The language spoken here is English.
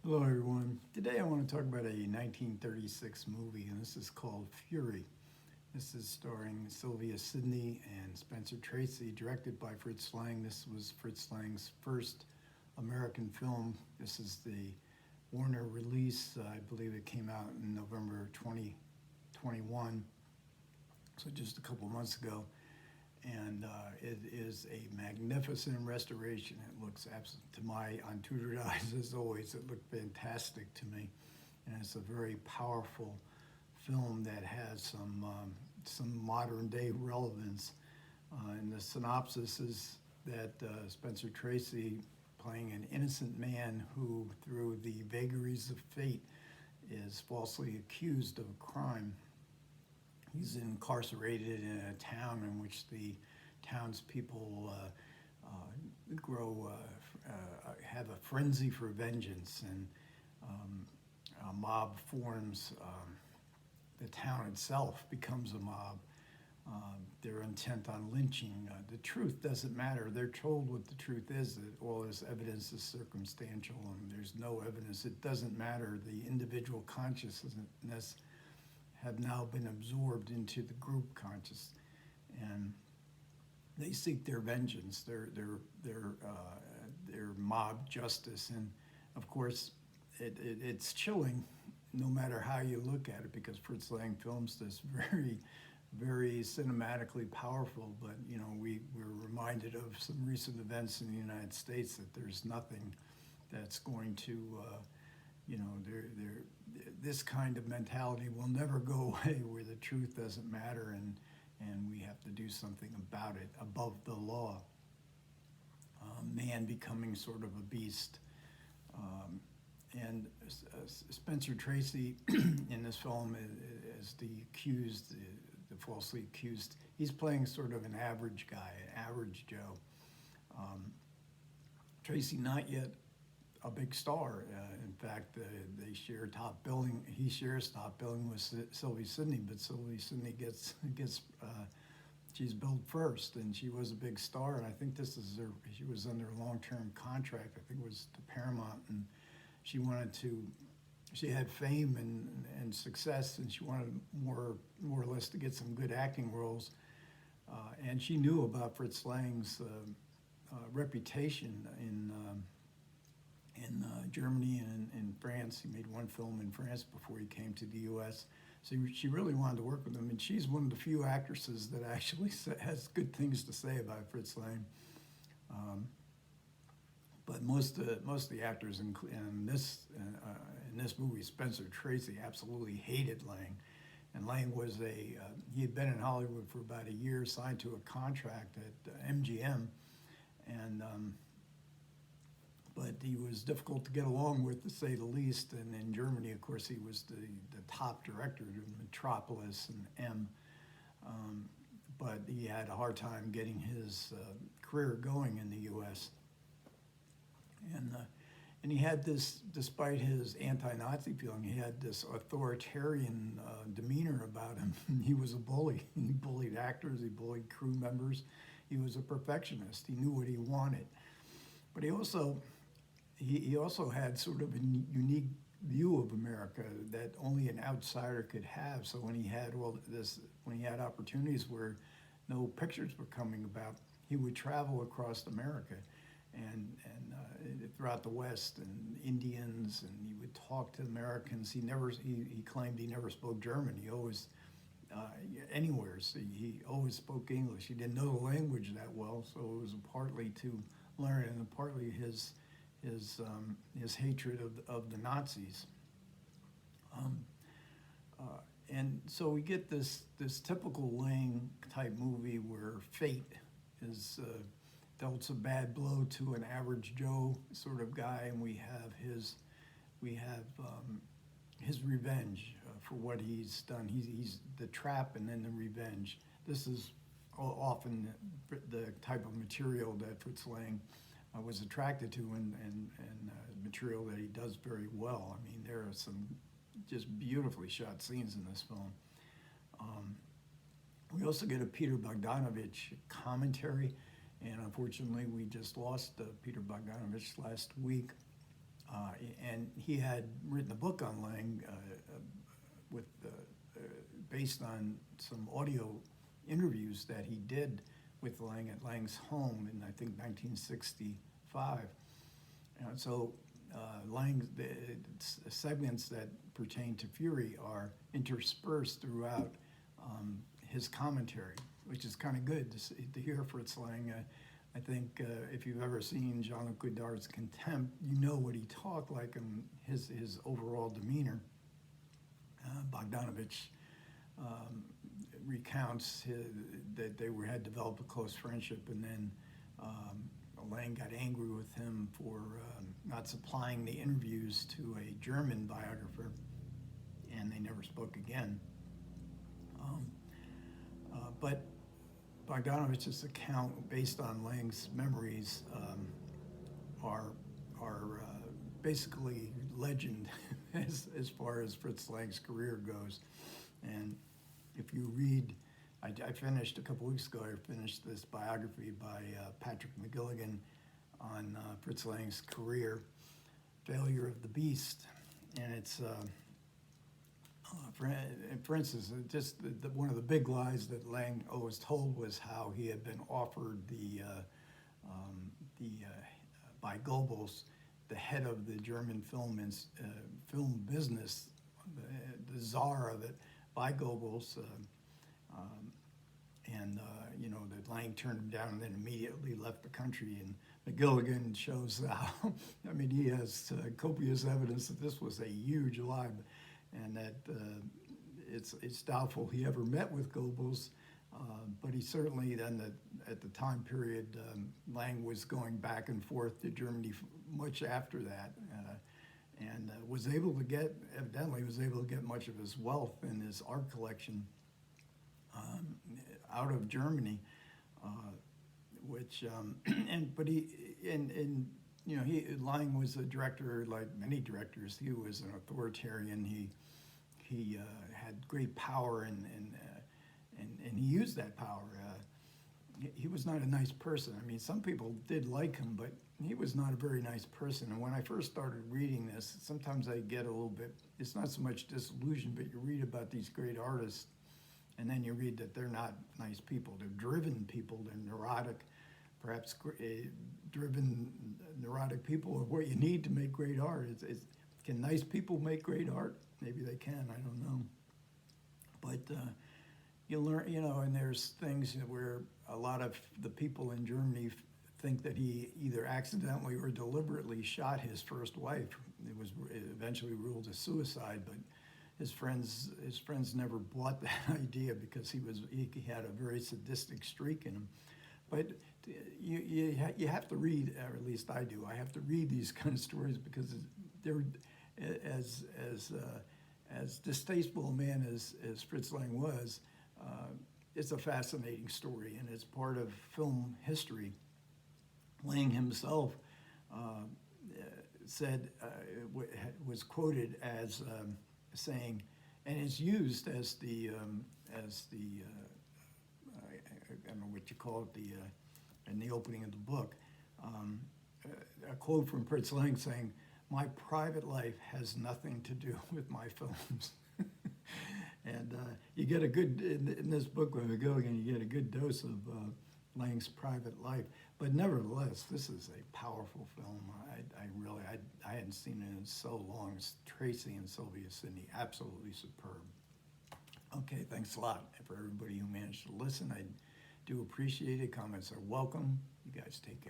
Hello, everyone. Today I want to talk about a 1936 movie, and this is called Fury. This is starring Sylvia Sidney and Spencer Tracy, directed by Fritz Lang. This was Fritz Lang's first American film. This is the Warner release. I believe it came out in November 2021, so just a couple months ago. And it is a magnificent restoration. It looks absolutely, to my untutored eyes as always, it looked fantastic to me. And it's a very powerful film that has some modern day relevance. And the synopsis is that Spencer Tracy, playing an innocent man who, through the vagaries of fate, is falsely accused of a crime. He's incarcerated in a town in which the townspeople have a frenzy for vengeance, and a mob forms. The town itself becomes a mob. They're intent on lynching. The truth doesn't matter. They're told what the truth is, that all this evidence is circumstantial and there's no evidence. It doesn't matter. The individual consciousness have now been absorbed into the group conscious, and they seek their vengeance, their mob justice. And of course, it's chilling, no matter how you look at it, because Fritz Lang films this very, very cinematically powerful. But you know, we're reminded of some recent events in the United States that there's nothing that's going to this kind of mentality will never go away, where the truth doesn't matter, and we have to do something about it above the law. Man becoming sort of a beast. And Spencer Tracy in this film is the accused, the falsely accused. He's playing sort of an average guy, an average Joe. Tracy not yet a big star. In fact, they share top billing. He shares top billing with Sylvia Sidney, but Sylvia Sidney gets she's billed first, and she was a big star. And I think she was under a long-term contract. I think it was to Paramount, and she had fame and success, and she wanted more or less to get some good acting roles. And she knew about Fritz Lang's reputation in Germany and in France. He made one film in France before he came to the U.S. So she really wanted to work with him, and she's one of the few actresses that actually has good things to say about Fritz Lang. But most of the actors in this movie, Spencer Tracy absolutely hated Lang, and Lang was he had been in Hollywood for about a year, signed to a contract at MGM, and but he was difficult to get along with, to say the least. And in Germany, of course, he was the top director of Metropolis and M. But he had a hard time getting his career going in the U.S. And he had this, despite his anti-Nazi feeling, he had this authoritarian demeanor about him. He was a bully. He bullied actors. He bullied crew members. He was a perfectionist. He knew what he wanted. But he also had sort of a unique view of America that only an outsider could have. So when he had opportunities where no pictures were coming about, he would travel across America and throughout the West, and Indians, and he would talk to Americans. He claimed he never spoke German. He always anywhere. So he always spoke English. He didn't know the language that well, so it was partly to learn and partly his hatred of the Nazis. And so we get this typical Lang type movie where fate is dealt a bad blow to an average Joe sort of guy, and we have his revenge for what he's done. He's the trap and then the revenge. This is often the type of material that Fritz Lang was attracted to, and material that he does very well. I mean, there are some just beautifully shot scenes in this film. We also get a Peter Bogdanovich commentary, and unfortunately we just lost Peter Bogdanovich last week. And he had written a book on Lang with based on some audio interviews that he did with Lang at Lang's home in, I think, 1965. So Lang's segments that pertain to Fury are interspersed throughout his commentary, which is kind of good to hear Fritz Lang. I think if you've ever seen Jean-Luc Godard's Contempt, you know what he talked like and his overall demeanor. Bogdanovich recounts that they had developed a close friendship, and then Lang got angry with him for not supplying the interviews to a German biographer, and they never spoke again. But Bogdanovich's account, based on Lang's memories, are basically legend as far as Fritz Lang's career goes. And if you read, I finished a couple weeks ago, I finished this biography by Patrick McGilligan on Fritz Lang's career, Failure of the Beast. And it's, for instance, just one of the big lies that Lang always told was how he had been offered by Goebbels, the head of the German film business, the czar of it, by Goebbels, that Lang turned him down and then immediately left the country. And McGilligan shows how, I mean, he has copious evidence that this was a huge lie, and that it's doubtful he ever met with Goebbels, but he certainly then, at the time period, Lang was going back and forth to Germany much after that, and evidently was able to get much of his wealth and his art collection out of Germany, Lang was a director like many directors. He was an authoritarian. He had great power and he used that power. He was not a nice person. I mean, some people did like him, but he was not a very nice person. And when I first started reading this, sometimes I get a little bit, it's not so much disillusion, but you read about these great artists, and then you read that they're not nice people. They're driven people. They're neurotic. Perhaps driven, neurotic people are what you need to make great art. Can nice people make great art? Maybe they can. I don't know. But you learn, and there's things where a lot of the people in Germany think that he either accidentally or deliberately shot his first wife. It was eventually ruled a suicide, but his friends never bought that idea because he had a very sadistic streak in him. But you have to read, or at least I do. I have to read these kind of stories because they're as distasteful a man as Fritz Lang was. It's a fascinating story, and it's part of film history. Lang himself was quoted as saying, and is used as the I don't know what you call it, in the opening of the book, a quote from Fritz Lang saying, "My private life has nothing to do with my films." And you get a good, in this book with McGilligan, you get a good dose of Lang's private life. But nevertheless, this is a powerful film. I hadn't seen it in so long. It's Tracy and Sylvia Sidney, absolutely superb. Okay, thanks a lot for everybody who managed to listen. I do appreciate it. Comments are welcome. You guys take care.